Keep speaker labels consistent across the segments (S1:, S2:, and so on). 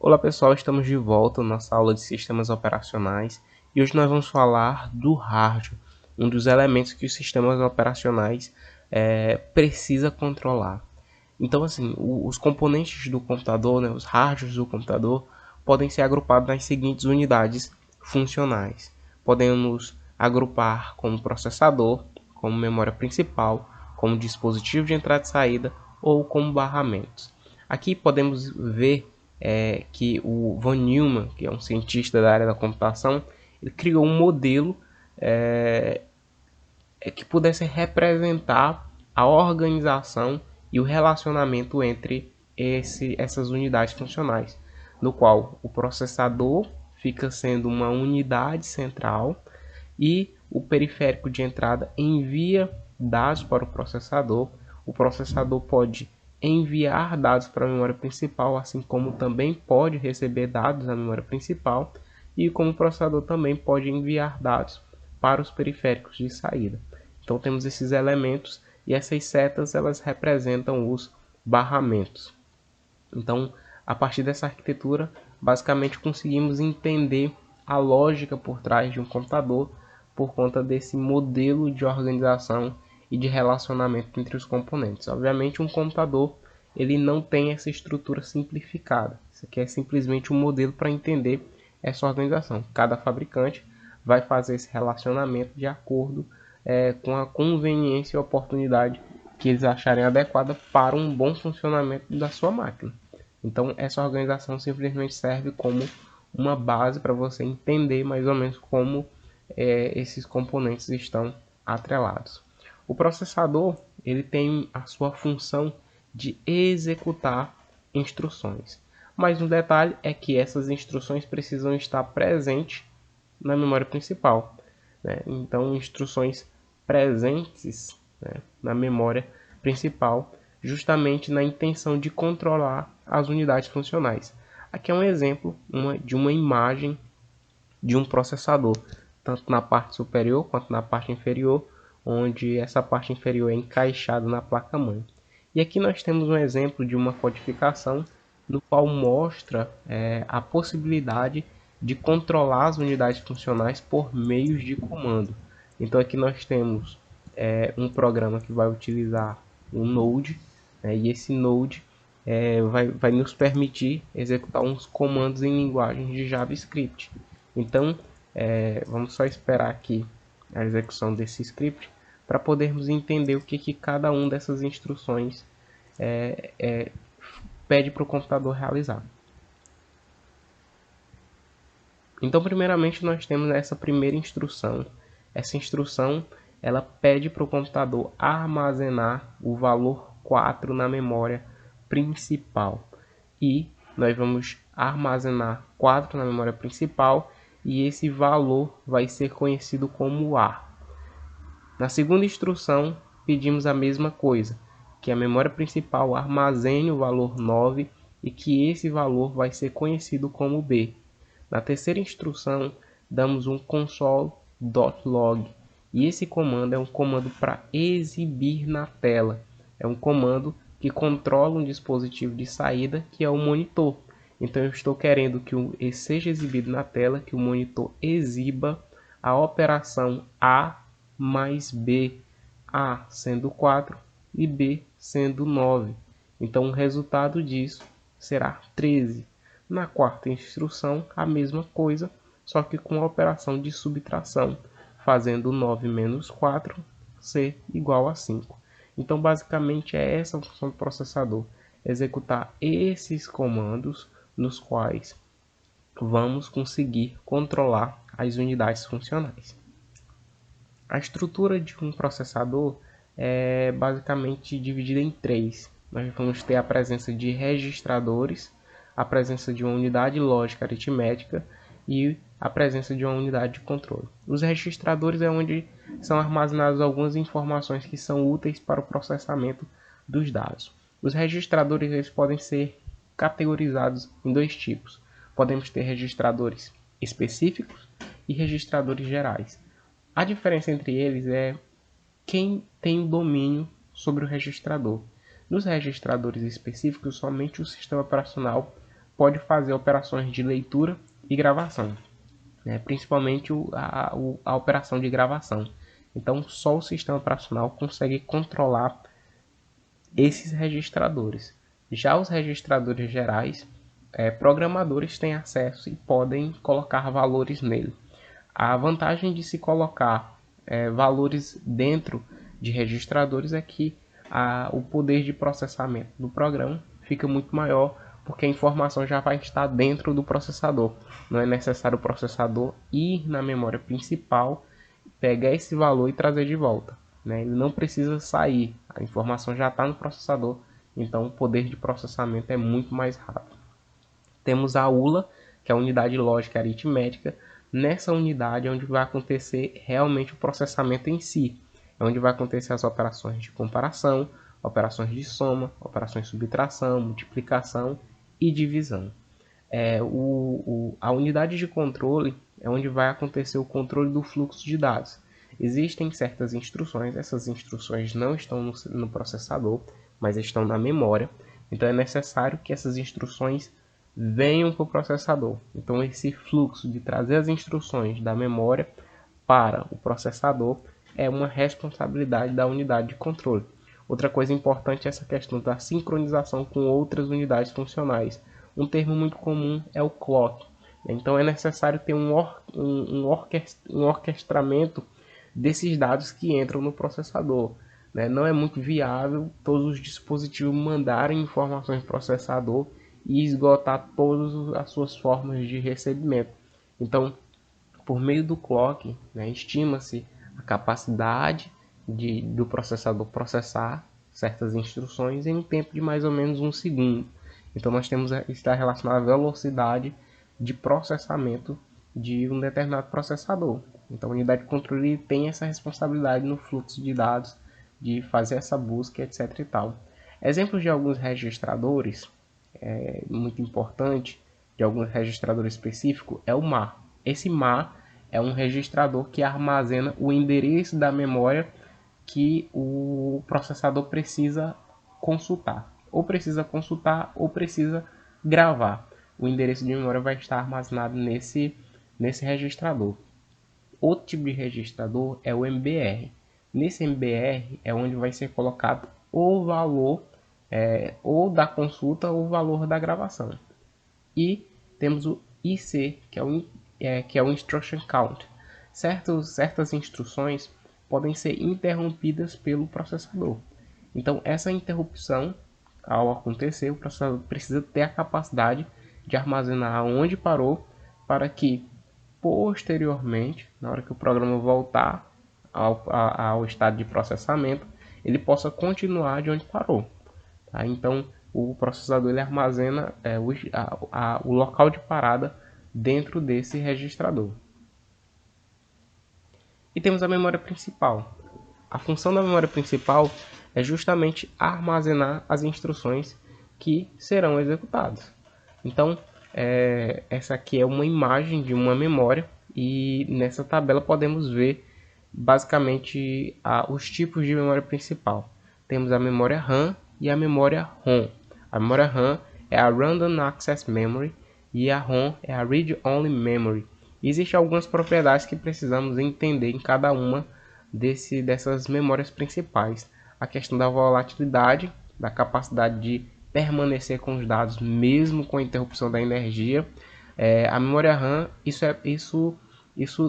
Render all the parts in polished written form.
S1: Olá pessoal, estamos de volta na nossa aula de sistemas operacionais e hoje nós vamos falar do hardware, um dos elementos que os sistemas operacionais precisa controlar. Então assim, os componentes do computador, os hardwares do computador, podem ser agrupados nas seguintes unidades funcionais. Podemos agrupar como processador, como memória principal, como dispositivo de entrada e saída ou como barramentos. Aqui podemos ver que o von Neumann, que é um cientista da área da computação, ele criou um modelo que pudesse representar a organização e o relacionamento entre essas unidades funcionais, no qual o processador fica sendo uma unidade central e o periférico de entrada envia dados para o processador pode enviar dados para a memória principal, assim como também pode receber dados da memória principal, e como o processador também pode enviar dados para os periféricos de saída. Então temos esses elementos e essas setas elas representam os barramentos. Então, a partir dessa arquitetura, basicamente conseguimos entender a lógica por trás de um computador por conta desse modelo de organização e de relacionamento entre os componentes. Obviamente, um computador ele não tem essa estrutura simplificada. Isso aqui é simplesmente um modelo para entender essa organização. Cada fabricante vai fazer esse relacionamento de acordo com a conveniência e oportunidade que eles acharem adequada para um bom funcionamento da sua máquina. Então, essa organização simplesmente serve como uma base para você entender mais ou menos como esses componentes estão atrelados. O processador ele tem a sua função de executar instruções. Mas um detalhe é que essas instruções precisam estar presentes na memória principal. Então, instruções presentes na memória principal, justamente na intenção de controlar as unidades funcionais. Aqui é um exemplo de uma imagem de um processador, tanto na parte superior quanto na parte inferior, onde essa parte inferior é encaixada na placa-mãe. E aqui nós temos um exemplo de uma codificação no qual mostra a possibilidade de controlar as unidades funcionais por meios de comando. Então aqui nós temos um programa que vai utilizar um Node, e esse Node vai nos permitir executar uns comandos em linguagem de JavaScript. Então vamos só esperar aqui a execução desse script para podermos entender o que cada uma dessas instruções pede para o computador realizar. Então, primeiramente, nós temos essa primeira instrução. Essa instrução ela pede para o computador armazenar o valor 4 na memória principal. E nós vamos armazenar 4 na memória principal e esse valor vai ser conhecido como A. Na segunda instrução, pedimos a mesma coisa, que a memória principal armazene o valor 9 e que esse valor vai ser conhecido como B. Na terceira instrução, damos um console.log e esse comando é um comando para exibir na tela. É um comando que controla um dispositivo de saída que é o monitor. Então eu estou querendo que seja exibido na tela, que o monitor exiba a operação A mais B, A sendo 4 e B sendo 9. Então o resultado disso será 13. Na quarta instrução, a mesma coisa, só que com a operação de subtração, fazendo 9 menos 4 ser igual a 5. Então, basicamente, é essa a função do processador, executar esses comandos nos quais vamos conseguir controlar as unidades funcionais. A estrutura de um processador é basicamente dividida em três. Nós vamos ter a presença de registradores, a presença de uma unidade lógica aritmética e a presença de uma unidade de controle. Os registradores é onde são armazenadas algumas informações que são úteis para o processamento dos dados. Os registradores eles podem ser categorizados em dois tipos. Podemos ter registradores específicos e registradores gerais. A diferença entre eles é quem tem o domínio sobre o registrador. Nos registradores específicos, somente o sistema operacional pode fazer operações de leitura e gravação, né? Principalmente a operação de gravação. Então, só o sistema operacional consegue controlar esses registradores. Já os registradores gerais, programadores têm acesso e podem colocar valores nele. A vantagem de se colocar valores dentro de registradores é que o poder de processamento do programa fica muito maior, porque a informação já vai estar dentro do processador. Não é necessário o processador ir na memória principal, pegar esse valor e trazer de volta, né? Ele não precisa sair, a informação já está no processador, então o poder de processamento é muito mais rápido. Temos a ULA, que é a unidade lógica aritmética. Nessa unidade é onde vai acontecer realmente o processamento em si, é onde vai acontecer as operações de comparação, operações de soma, operações de subtração, multiplicação e divisão. A unidade de controle é onde vai acontecer o controle do fluxo de dados. Existem certas instruções, essas instruções não estão no processador, mas estão na memória. Então é necessário que essas instruções venham para o processador. Então esse fluxo de trazer as instruções da memória para o processador é uma responsabilidade da unidade de controle. Outra coisa importante é essa questão da sincronização com outras unidades funcionais. Um termo muito comum é o clock. Então é necessário ter um orquestramento desses dados que entram no processador. Não é muito viável todos os dispositivos mandarem informações para o processador e esgotar todas as suas formas de recebimento. Então, por meio do clock, estima-se a capacidade do processador processar certas instruções em um tempo de mais ou menos 1 segundo. Então nós temos está relacionado à velocidade de processamento de um determinado processador. Então a unidade de controle tem essa responsabilidade no fluxo de dados, de fazer essa busca, etc. e tal. Exemplos de alguns registradores, muito importante, de alguns registradores específicos, é o MA. Esse MA é um registrador que armazena o endereço da memória que o processador precisa consultar. Ou precisa consultar ou precisa gravar. O endereço de memória vai estar armazenado nesse registrador. Outro tipo de registrador é o MBR. Nesse MBR é onde vai ser colocado o valor ou da consulta ou o valor da gravação. E temos o IC, que é o Instruction Count. Certas instruções podem ser interrompidas pelo processador. Então, essa interrupção, ao acontecer, o processador precisa ter a capacidade de armazenar onde parou, para que, posteriormente, na hora que o programa voltar ao estado de processamento, ele possa continuar de onde parou. Tá? Então, o processador ele armazena o local de parada dentro desse registrador. E temos a memória principal. A função da memória principal é justamente armazenar as instruções que serão executadas. Então, essa aqui é uma imagem de uma memória e nessa tabela podemos ver basicamente os tipos de memória principal. Temos a memória RAM e a memória ROM. A memória RAM é a Random Access Memory e a ROM é a Read Only Memory. Existem algumas propriedades que precisamos entender em cada uma dessas memórias principais. A questão da volatilidade, da capacidade de permanecer com os dados mesmo com a interrupção da energia. A memória RAM, isso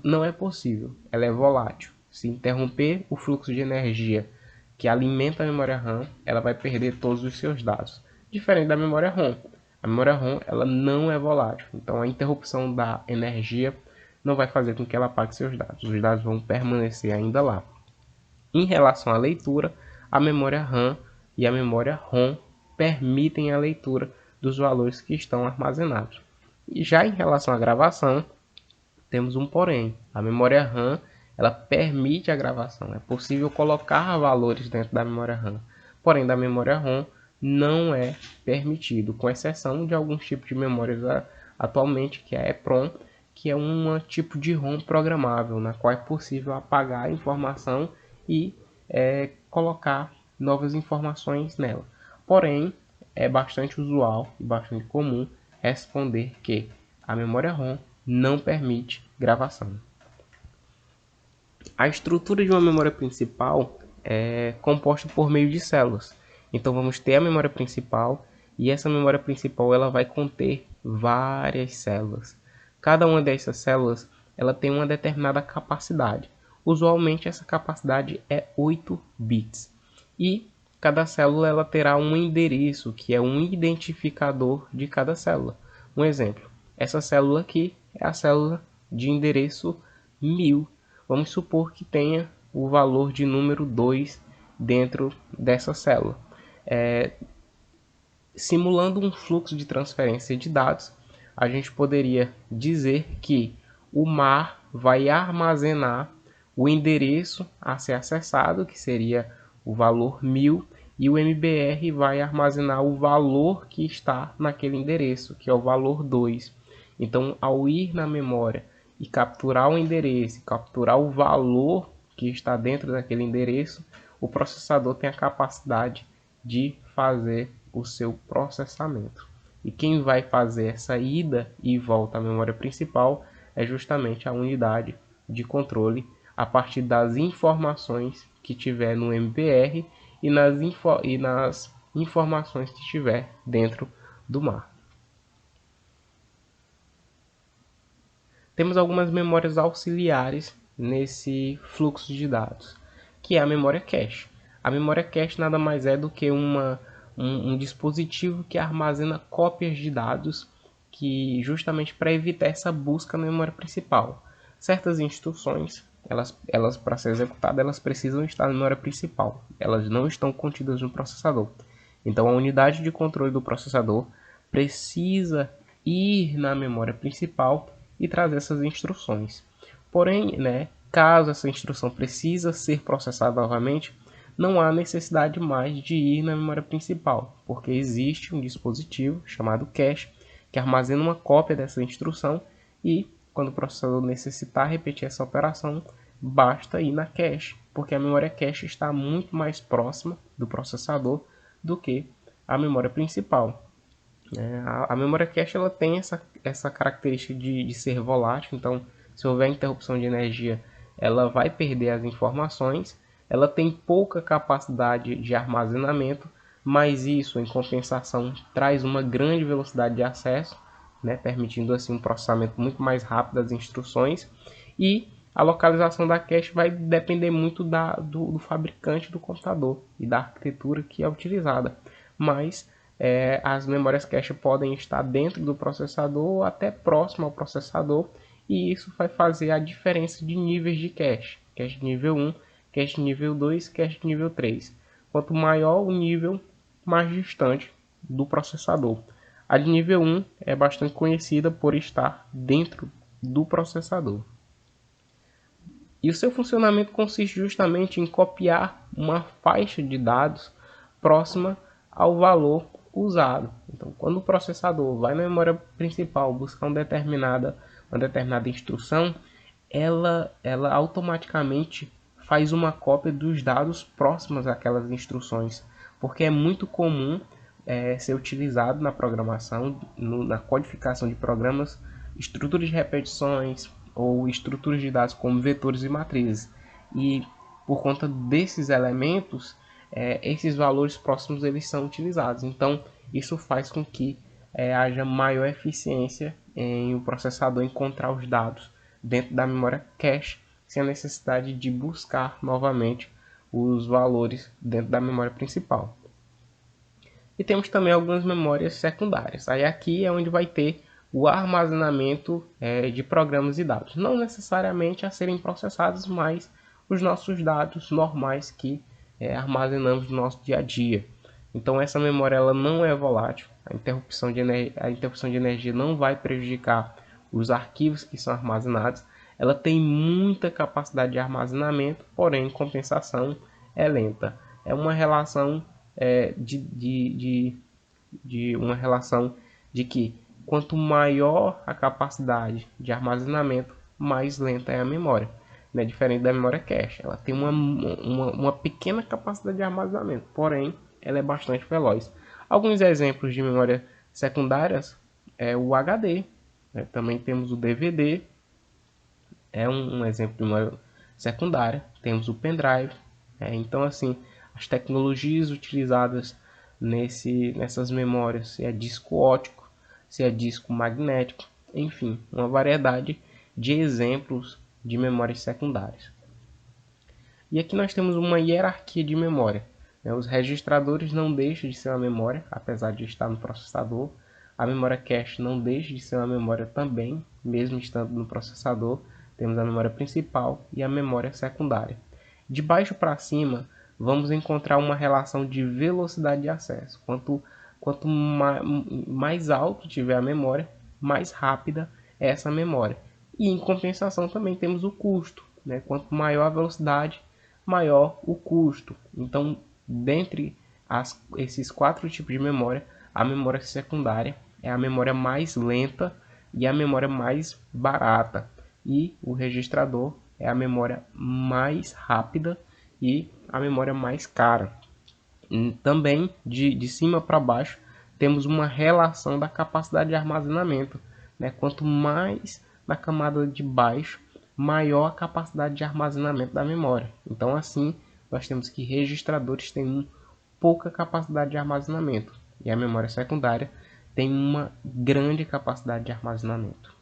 S1: não é possível, ela é volátil. Se interromper o fluxo de energia que alimenta a memória RAM, ela vai perder todos os seus dados. Diferente da memória ROM. A memória ROM ela não é volátil, então a interrupção da energia não vai fazer com que ela apague seus dados. Os dados vão permanecer ainda lá. Em relação à leitura, a memória RAM e a memória ROM permitem a leitura dos valores que estão armazenados. E já em relação à gravação, temos um porém. A memória RAM ela permite a gravação. É possível colocar valores dentro da memória RAM. Porém, da memória ROM não é permitido, com exceção de alguns tipos de memórias atualmente, que é a EPROM, que é um tipo de ROM programável, na qual é possível apagar a informação e colocar novas informações nela. Porém, é bastante usual e bastante comum responder que a memória ROM não permite gravação. A estrutura de uma memória principal é composta por meio de células. Então vamos ter a memória principal e essa memória principal ela vai conter várias células. Cada uma dessas células ela tem uma determinada capacidade. Usualmente essa capacidade é 8 bits. E cada célula ela terá um endereço, que é um identificador de cada célula. Um exemplo, essa célula aqui é a célula de endereço 1000. Vamos supor que tenha o valor de número 2 dentro dessa célula. Simulando um fluxo de transferência de dados, a gente poderia dizer que o mar vai armazenar o endereço a ser acessado, que seria o valor 1000, e o MBR vai armazenar o valor que está naquele endereço, que é o valor 2. Então, ao ir na memória e capturar o endereço, capturar o valor que está dentro daquele endereço, o processador tem a capacidade de fazer o seu processamento. E quem vai fazer essa ida e volta à memória principal é justamente a unidade de controle a partir das informações que tiver no MBR e nas informações que tiver dentro do mar. Temos algumas memórias auxiliares nesse fluxo de dados, que é a memória cache. A memória cache nada mais é do que um dispositivo que armazena cópias de dados, que justamente para evitar essa busca na memória principal. Certas instruções, elas para ser executadas, elas precisam estar na memória principal. Elas não estão contidas no processador. Então a unidade de controle do processador precisa ir na memória principal e trazer essas instruções. Porém, caso essa instrução precisa ser processada novamente, não há necessidade mais de ir na memória principal, porque existe um dispositivo chamado cache que armazena uma cópia dessa instrução e quando o processador necessitar repetir essa operação, basta ir na cache, porque a memória cache está muito mais próxima do processador do que a memória principal. A memória cache ela tem essa característica de ser volátil, então se houver interrupção de energia, ela vai perder as informações. Ela tem pouca capacidade de armazenamento, mas isso, em compensação, traz uma grande velocidade de acesso, permitindo assim um processamento muito mais rápido das instruções. E a localização da cache vai depender muito do fabricante do computador e da arquitetura que é utilizada. Mas as memórias cache podem estar dentro do processador ou até próximo ao processador, e isso vai fazer a diferença de níveis de cache. Cache nível 1, cache nível 2, cache nível 3. Quanto maior o nível, mais distante do processador. A de nível 1 é bastante conhecida por estar dentro do processador. E o seu funcionamento consiste justamente em copiar uma faixa de dados próxima ao valor usado. Então, quando o processador vai na memória principal buscar uma determinada instrução, ela automaticamente faz uma cópia dos dados próximos àquelas instruções, porque é muito comum ser utilizado na programação, na codificação de programas, estruturas de repetições ou estruturas de dados como vetores e matrizes. E por conta desses elementos, esses valores próximos eles são utilizados. Então isso faz com que haja maior eficiência em o processador encontrar os dados dentro da memória cache, sem a necessidade de buscar novamente os valores dentro da memória principal. E temos também algumas memórias secundárias. Aí aqui é onde vai ter o armazenamento de programas e dados. Não necessariamente a serem processados, mas os nossos dados normais que armazenamos no nosso dia a dia. Então essa memória ela não é volátil. A interrupção de energia não vai prejudicar os arquivos que são armazenados. Ela tem muita capacidade de armazenamento, porém em compensação é lenta. É uma relação de que quanto maior a capacidade de armazenamento, mais lenta é a memória. Diferente da memória cache, ela tem uma pequena capacidade de armazenamento, porém ela é bastante veloz. Alguns exemplos de memória secundárias é o HD, né? Também temos o DVD, é um exemplo de memória secundária. Temos o pendrive. Então, assim, as tecnologias utilizadas nessas memórias, se é disco óptico, se é disco magnético, enfim, uma variedade de exemplos de memórias secundárias. E aqui nós temos uma hierarquia de memória. Os registradores não deixam de ser uma memória, apesar de estar no processador. A memória cache não deixa de ser uma memória também, mesmo estando no processador. Temos a memória principal e a memória secundária. De baixo para cima, vamos encontrar uma relação de velocidade de acesso. Quanto mais alto tiver a memória, mais rápida é essa memória. E em compensação também temos o custo. Quanto maior a velocidade, maior o custo. Então, dentre esses 4 tipos de memória, a memória secundária é a memória mais lenta e a memória mais barata. E o registrador é a memória mais rápida e a memória mais cara. Também, de cima para baixo, temos uma relação da capacidade de armazenamento. Quanto mais na camada de baixo, maior a capacidade de armazenamento da memória. Então, assim, nós temos que registradores têm pouca capacidade de armazenamento e a memória secundária tem uma grande capacidade de armazenamento.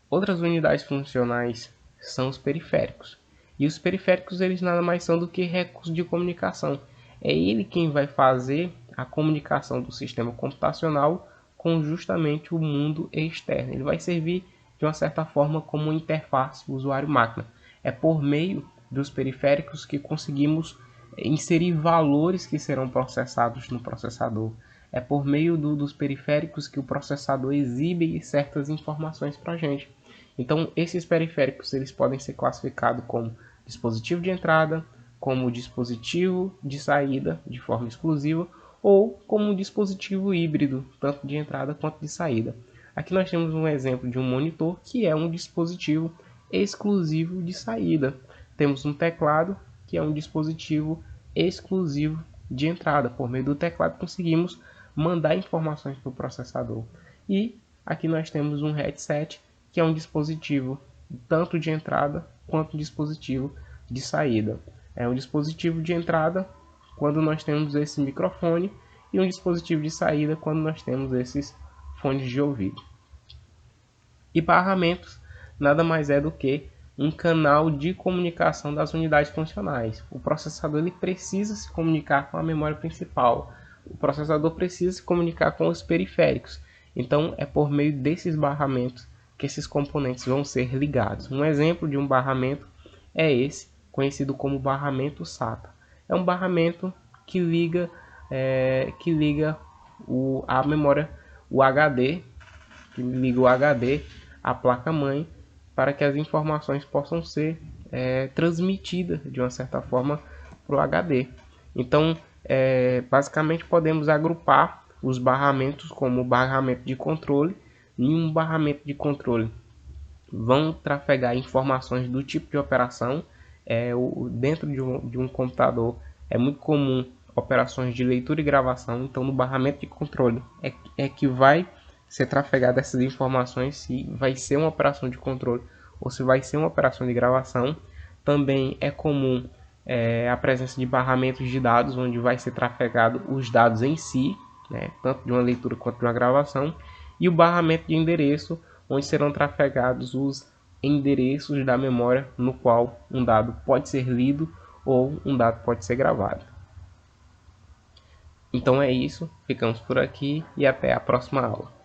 S1: Outras unidades funcionais são os periféricos. E os periféricos, eles nada mais são do que recursos de comunicação. É ele quem vai fazer a comunicação do sistema computacional com justamente o mundo externo. Ele vai servir de uma certa forma como uma interface usuário-máquina. É por meio dos periféricos que conseguimos inserir valores que serão processados no processador. É por meio dos periféricos que o processador exibe certas informações para a gente. Então, esses periféricos eles podem ser classificados como dispositivo de entrada, como dispositivo de saída de forma exclusiva, ou como um dispositivo híbrido, tanto de entrada quanto de saída. Aqui nós temos um exemplo de um monitor que é um dispositivo exclusivo de saída. Temos um teclado que é um dispositivo exclusivo de entrada. Por meio do teclado conseguimos mandar informações para o processador. E aqui nós temos um headset que é um dispositivo tanto de entrada quanto dispositivo de saída. É um dispositivo de entrada quando nós temos esse microfone e um dispositivo de saída quando nós temos esses fones de ouvido. E barramentos nada mais é do que um canal de comunicação das unidades funcionais. O processador ele precisa se comunicar com a memória principal. O processador precisa se comunicar com os periféricos. Então, é por meio desses barramentos que esses componentes vão ser ligados. Um exemplo de um barramento é esse, conhecido como barramento SATA. É um barramento que liga a memória, o HD, que liga o HD à placa-mãe para que as informações possam ser transmitidas de uma certa forma para o HD. Então, basicamente podemos agrupar os barramentos como barramento de controle. Em um barramento de controle vão trafegar informações do tipo de operação. Dentro de um computador é muito comum operações de leitura e gravação. Então, no barramento de controle é que vai ser trafegada essas informações, se vai ser uma operação de controle ou se vai ser uma operação de gravação. Também é comum a presença de barramentos de dados, onde vai ser trafegado os dados em si, tanto de uma leitura quanto de uma gravação, e o barramento de endereço, onde serão trafegados os endereços da memória no qual um dado pode ser lido ou um dado pode ser gravado. Então é isso, ficamos por aqui e até a próxima aula.